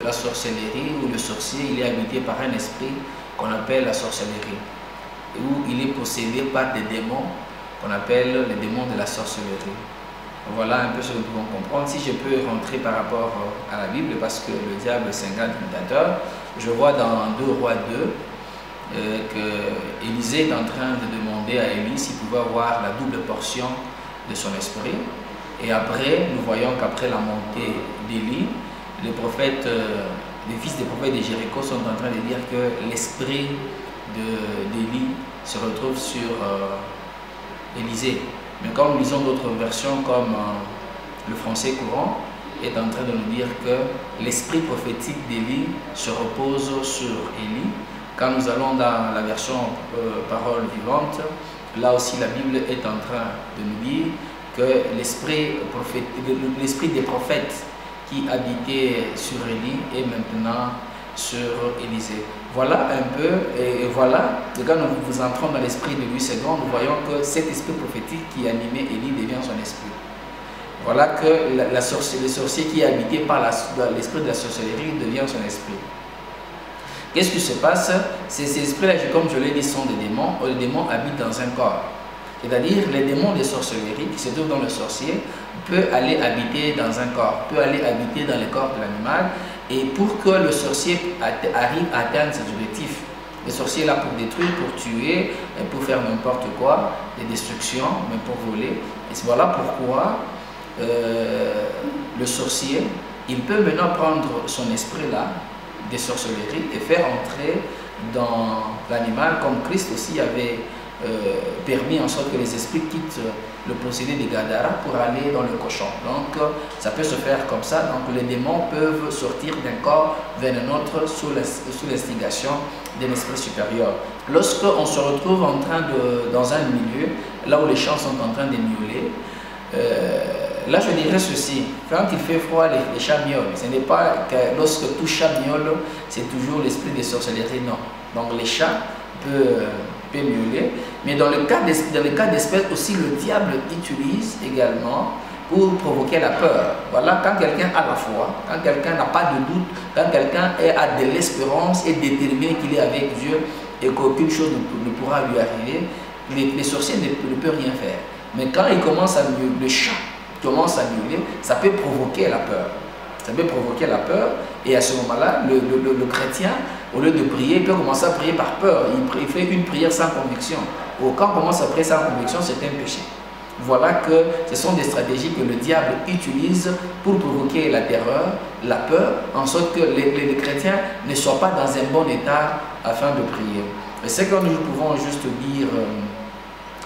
La sorcellerie ou le sorcier, il est habité par un esprit qu'on appelle la sorcellerie, où il est possédé par des démons qu'on appelle les démons de la sorcellerie. Voilà un peu ce que nous pouvons comprendre. Si je peux rentrer par rapport à la Bible, parce que le diable c'est un grand imitateur, je vois dans 2 Rois 2 que Élisée est en train de demander à Élie s'il pouvait avoir la double portion de son esprit. Et après, nous voyons qu'après la montée d'Élie, les prophètes, les fils des prophètes de Jéricho sont en train de dire que l'esprit d'Élie se retrouve sur Élisée. Mais quand nous lisons d'autres versions comme le français courant est en train de nous dire que l'esprit prophétique d'Élie se repose sur Élie. Quand nous allons dans la version parole vivante, là aussi la Bible est en train de nous dire que l'esprit des prophètes qui habitait sur Élie est maintenant sur Élisée. Voilà un peu, et voilà, quand nous entrons dans l'esprit de Louis II, nous voyons que cet esprit prophétique qui animait Élie devient son esprit. Voilà que le sorcier qui est habité par l'esprit de la sorcellerie devient son esprit. Qu'est-ce qui se passe? Ces esprits-là, comme je l'ai dit, sont des démons. Les démons habitent dans un corps. C'est-à-dire les démons de sorcellerie qui se trouvent dans le sorcier peut aller habiter dans un corps, peut aller habiter dans le corps de l'animal. Et pour que le sorcier arrive à atteindre ses objectifs, le sorcier est là pour détruire, pour tuer, pour faire n'importe quoi, des destructions, même pour voler. Et voilà pourquoi le sorcier, il peut maintenant prendre son esprit-là, des sorcelleries, et faire entrer dans l'animal, comme Christ aussi avait permis en sorte que les esprits quittent le procédé de Gadara pour aller dans le cochon. Donc ça peut se faire comme ça. Donc les démons peuvent sortir d'un corps vers un autre sous l'instigation d'un esprit supérieur. Lorsqu'on se retrouve dans un milieu, là où les champs sont en train de miauler, là je dirais ceci: quand il fait froid, les chats miaulent. Ce n'est pas que lorsque tout chat miaule, c'est toujours l'esprit de sorcellerie, non. Donc les chats peuvent miauler, mais dans le cas d'espèce aussi, le diable utilise également pour provoquer la peur. Voilà, quand quelqu'un a la foi, quand quelqu'un n'a pas de doute, quand quelqu'un a de l'espérance et déterminé qu'il est avec Dieu et qu'aucune chose ne pourra lui arriver, les sorciers ne peuvent rien faire. Mais quand il commence à miauler, le chat commence à miauler, ça peut provoquer la peur. Ça peut provoquer la peur, et à ce moment-là, le chrétien, au lieu de prier, il peut commencer à prier par peur. Il fait une prière sans conviction. Ou quand on commence à prier sans conviction, c'est un péché. Voilà que ce sont des stratégies que le diable utilise pour provoquer la terreur, la peur, en sorte que les chrétiens ne soient pas dans un bon état afin de prier. Et c'est que nous pouvons juste dire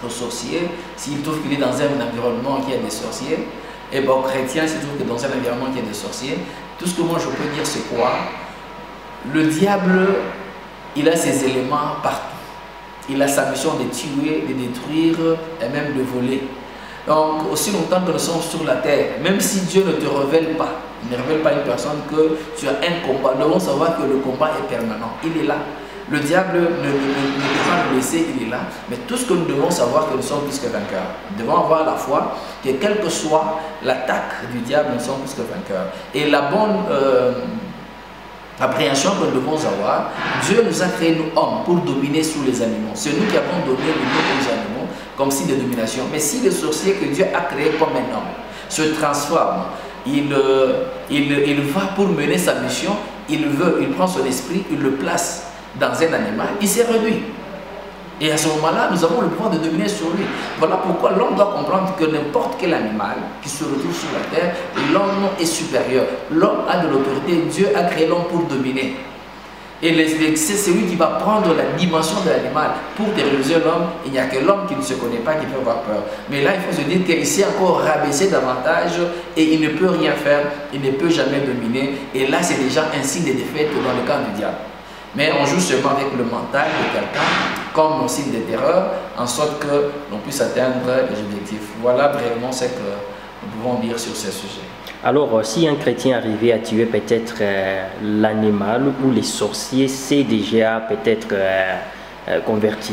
aux sorciers, s'il trouve qu'il est dans un environnement qui a des sorciers, et bon, chrétien, s'il trouve que dans un environnement qui a des sorciers, tout ce que moi je peux dire, c'est quoi? Le diable, il a ses éléments partout. Il a sa mission de tuer, de détruire et même de voler. Donc, aussi longtemps que nous sommes sur la terre, même si Dieu ne te révèle pas, il ne révèle pas à une personne que tu as un combat, nous devons savoir que le combat est permanent. Il est là. Le diable ne peut pas nous laisser, il est là. Mais tout ce que nous devons savoir, que nous sommes plus que vainqueurs. Nous devons avoir la foi que quelle que soit l'attaque du diable, nous sommes plus que vainqueurs. Et la bonne appréhension que nous devons avoir, Dieu nous a créés, nous hommes, pour dominer sur les animaux. C'est nous qui avons donné le nom aux animaux comme signe de domination. Mais si le sorcier que Dieu a créé comme un homme se transforme, il va pour mener sa mission, il prend son esprit, il le place dans un animal, il s'est réduit. Et à ce moment-là, nous avons le pouvoir de dominer sur lui. Voilà pourquoi l'homme doit comprendre que n'importe quel animal qui se retrouve sur la terre, l'homme est supérieur. L'homme a de l'autorité. Dieu a créé l'homme pour dominer. Et c'est celui qui va prendre la dimension de l'animal pour terroriser l'homme. Il n'y a que l'homme qui ne se connaît pas qui peut avoir peur. Mais là, il faut se dire qu'il s'est encore rabaissé davantage et il ne peut rien faire. Il ne peut jamais dominer. Et là, c'est déjà un signe de défaite dans le camp du diable. Mais on joue seulement avec le mental de quelqu'un, comme un signe de terreur, en sorte que l'on puisse atteindre les objectifs. Voilà brièvement ce que nous pouvons dire sur ce sujet. Alors, si un chrétien arrivait à tuer peut-être l'animal ou les sorciers, c'est déjà peut-être converti.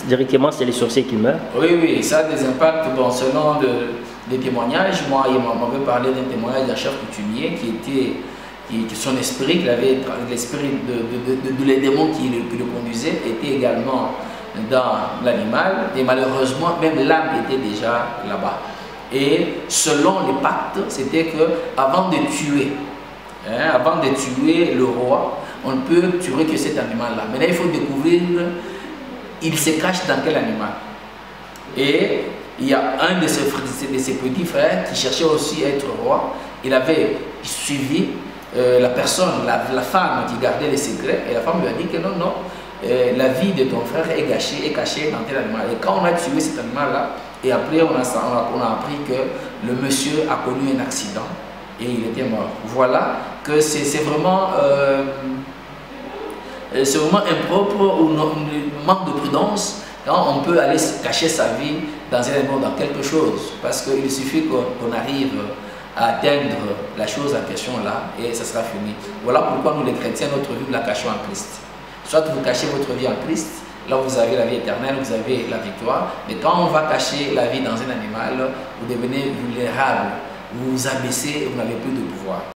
Directement, c'est les sorciers qui meurent? Oui, ça a des impacts. Bon, selon des témoignages, moi, il m'avait parlé d'un témoignage d'un chef coutumier qui était son esprit, qu'il avait l'esprit de les démons qui le conduisaient, était également dans l'animal, et malheureusement même l'âme était déjà là-bas. Et selon les pactes, c'était que avant de tuer, avant de tuer le roi, on ne peut tuer que cet animal-là. Maintenant, il faut découvrir, il se cache dans quel animal. Et il y a un de ses petits frères qui cherchait aussi à être roi. Il avait suivi la personne, la femme qui gardait les secrets, et la femme lui a dit que non, non, la vie de ton frère est cachée dans tel animal. Et quand on a tué cet animal-là, et après on a appris que le monsieur a connu un accident et il était mort. Voilà que c'est vraiment impropre ou manque de prudence quand on peut aller cacher sa vie dans un animal, dans quelque chose, parce qu'il suffit qu'on arrive à atteindre la chose en question là et ça sera fini. Voilà pourquoi nous les chrétiens, notre vie, nous la cachons en Christ. Soit vous cachez votre vie en Christ, là vous avez la vie éternelle, vous avez la victoire. Mais quand on va cacher la vie dans un animal, vous devenez vulnérable, vous vous abaissez et vous n'avez plus de pouvoir.